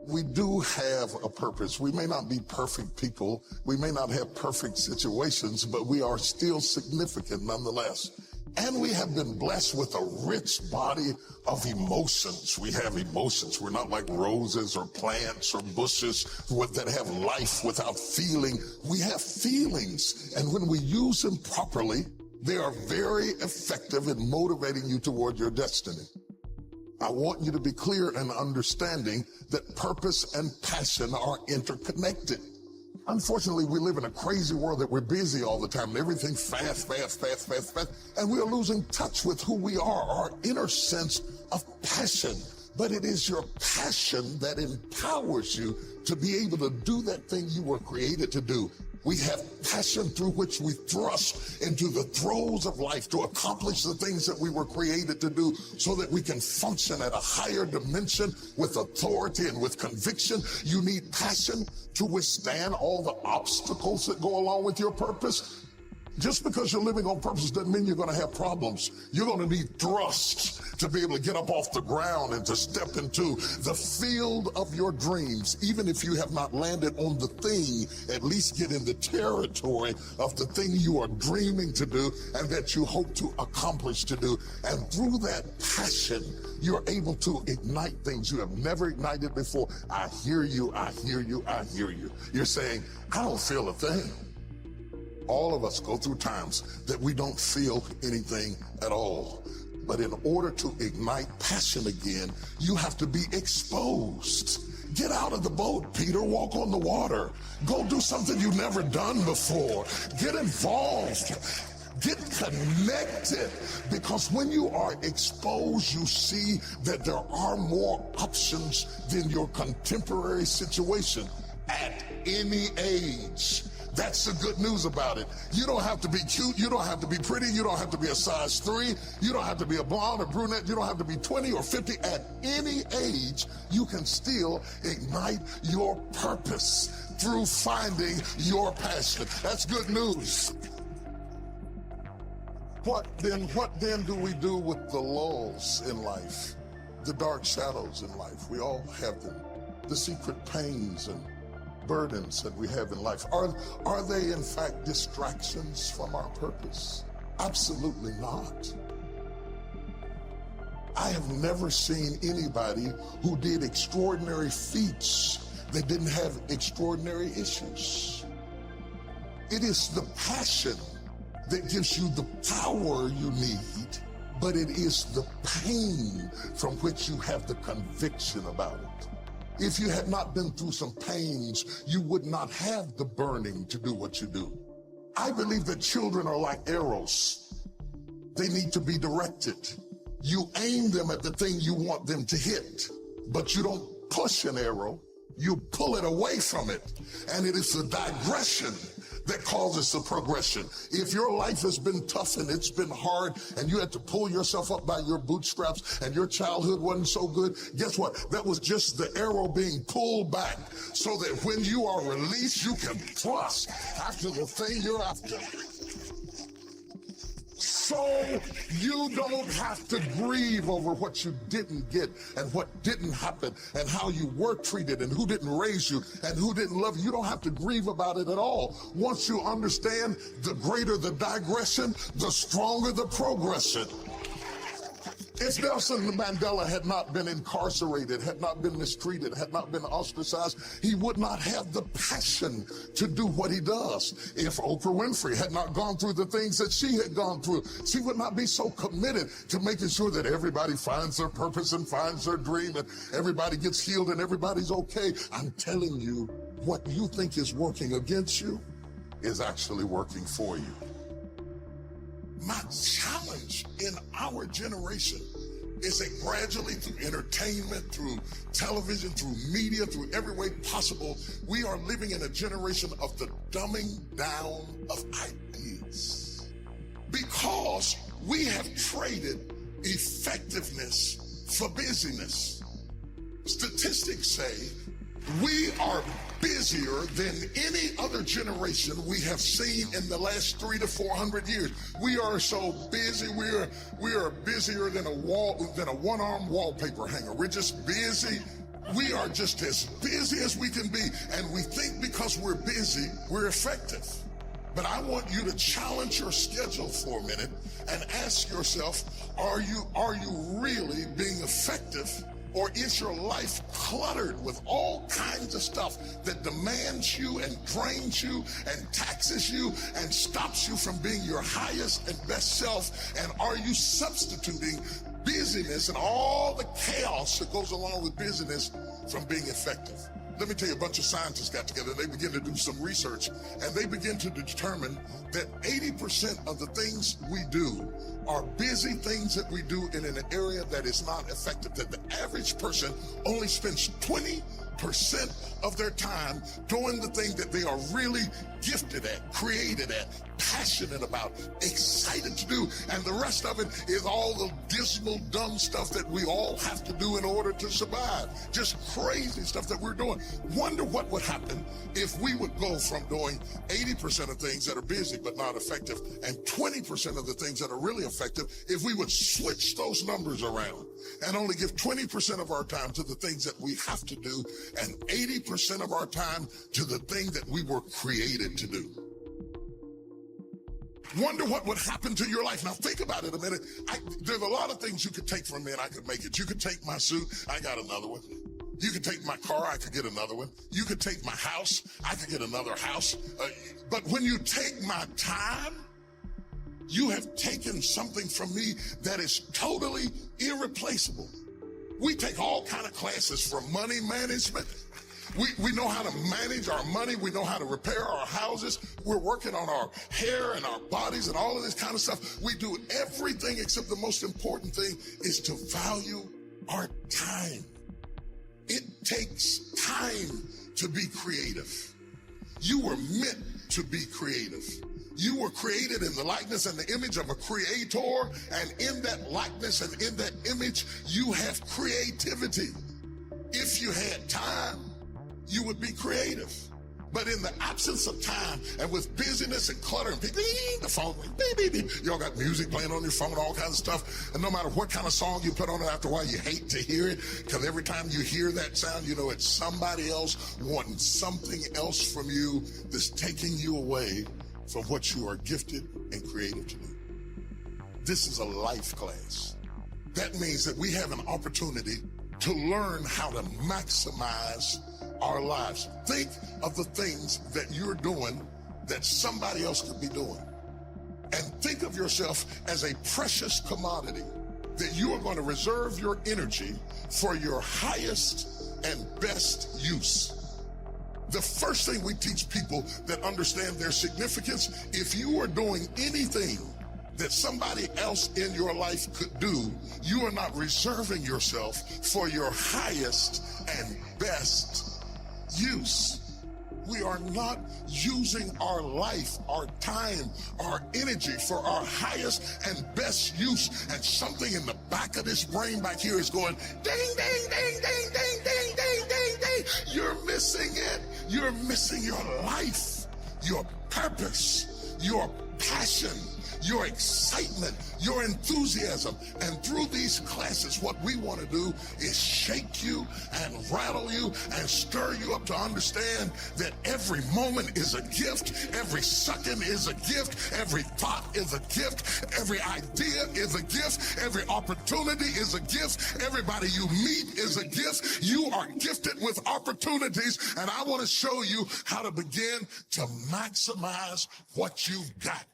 we do have a purpose. We may not be perfect people. We may not have perfect situations, but we are still significant nonetheless. And we have been blessed with a rich body of emotions. We have emotions. We're not like roses or plants or bushes that have life without feeling. We have feelings. And when we use them properly, they are very effective in motivating you toward your destiny. I want you to be clear in understanding that purpose and passion are interconnected. Unfortunately, we live in a crazy world that we're busy all the time. Everything fast, and we are losing touch with who we are, our inner sense of passion. But it is your passion that empowers you to be able to do that thing you were created to do. We have passion through which we thrust into the throes of life to accomplish the things that we were created to do so that we can function at a higher dimension with authority and with conviction. You need passion to withstand all the obstacles that go along with your purpose. Just because you're living on purpose doesn't mean you're going to have problems. You're going to need thrust to be able to get up off the ground and to step into the field of your dreams. Even if you have not landed on the thing, at least get in the territory of the thing you are dreaming to do and that you hope to accomplish to do. And through that passion, you're able to ignite things you have never ignited before. I hear you, I hear you, I hear you. You're saying, I don't feel a thing. All of us go through times that we don't feel anything at all. But in order to ignite passion again, you have to be exposed. Get out of the boat, Peter. Walk on the water. Go do something you've never done before. Get involved. Get connected. Because when you are exposed, you see that there are more options than your contemporary situation at any age. That's the good news about it. You don't have to be cute. You don't have to be pretty. You don't have to be a size 3. You don't have to be a blonde or brunette. You don't have to be 20 or 50. At any age, you can still ignite your purpose through finding your passion. That's good news. What then do we do with the lulls in life? The dark shadows in life. We all have them. The secret pains and burdens that we have in life. Are they in fact distractions from our purpose? Absolutely not. I have never seen anybody who did extraordinary feats that didn't have extraordinary issues. It is the passion that gives you the power you need, but it is the pain from which you have the conviction about it. If you had not been through some pains, you would not have the burning to do what you do. I believe that children are like arrows. They need to be directed. You aim them at the thing you want them to hit, but you don't push an arrow, you pull it away from it. And it is the digression that causes the progression. If your life has been tough and it's been hard and you had to pull yourself up by your bootstraps and your childhood wasn't so good, guess what? That was just the arrow being pulled back so that when you are released, you can thrust after the thing you're after. So you don't have to grieve over what you didn't get and what didn't happen and how you were treated and who didn't raise you and who didn't love you. You don't have to grieve about it at all. Once you understand, the greater the digression, the stronger the progression. If Nelson Mandela had not been incarcerated, had not been mistreated, had not been ostracized, he would not have the passion to do what he does. If Oprah Winfrey had not gone through the things that she had gone through, she would not be so committed to making sure that everybody finds their purpose and finds their dream and everybody gets healed and everybody's okay. I'm telling you, what you think is working against you is actually working for you. My challenge in our generation is that gradually through entertainment, through television, through media, through every way possible, we are living in a generation of the dumbing down of ideas. Because we have traded effectiveness for busyness. Statistics say we are busier than any other generation we have seen in the last 300 to 400 years. We are so busy. We are busier than a one-arm wallpaper hanger. We're just busy. We are just as busy as we can be, and we think because we're busy, we're effective. But I want you to challenge your schedule for a minute and ask yourself, are you really being effective? Or is your life cluttered with all kinds of stuff that demands you and drains you and taxes you and stops you from being your highest and best self? And are you substituting busyness and all the chaos that goes along with busyness from being effective? Let me tell you, a bunch of scientists got together, they began to do some research, and they begin to determine that 80% of the things we do are busy things that we do in an area that is not effective, that the average person only spends 20% of their time doing the thing that they are really gifted at, created at, passionate about, excited to do, and the rest of it is all the dismal, dumb stuff that we all have to do in order to survive. Just crazy stuff that we're doing. Wonder what would happen if we would go from doing 80% of things that are busy but not effective and 20% of the things that are really effective if we would switch those numbers around and only give 20% of our time to the things that we have to do and 80% of our time to the thing that we were created to do. Wonder what would happen to your life. Now think about it a minute. There's a lot of things you could take from me and I could make it. You could take my suit, I got another one. You could take my car, I could get another one. You could take my house, I could get another house. But when you take my time, you have taken something from me that is totally irreplaceable. We take all kind of classes from money management. We know how to manage our money. We know how to repair our houses. We're working on our hair and our bodies and all of this kind of stuff. We do everything except the most important thing is to value our time. It takes time to be creative. You were meant to be creative. You were created in the likeness and the image of a creator, and in that likeness and in that image, you have creativity. If you had time, you would be creative. But in the absence of time and with busyness and clutter and the phone, y'all got music playing on your phone, all kinds of stuff. And no matter what kind of song you put on it, after a while you hate to hear it, because every time you hear that sound, you know it's somebody else wanting something else from you that's taking you away from what you are gifted and creative to do. This is a life class. That means that we have an opportunity to learn how to maximize our lives. Think of the things that you're doing that somebody else could be doing. And think of yourself as a precious commodity that you are going to reserve your energy for your highest and best use. The first thing we teach people that understand their significance, if you are doing anything that somebody else in your life could do, you are not reserving yourself for your highest and best use. We are not using our life, our time, our energy for our highest and best use. And something in the back of this brain back here is going, ding, ding, ding, ding, ding, ding, ding, ding, ding. You're missing it. You're missing your life, your purpose, your passion, your excitement, your enthusiasm. And through these classes, what we want to do is shake you and rattle you and stir you up to understand that every moment is a gift, every second is a gift, every thought is a gift, every idea is a gift, every opportunity is a gift, everybody you meet is a gift. You are gifted with opportunities, and I want to show you how to begin to maximize what you've got.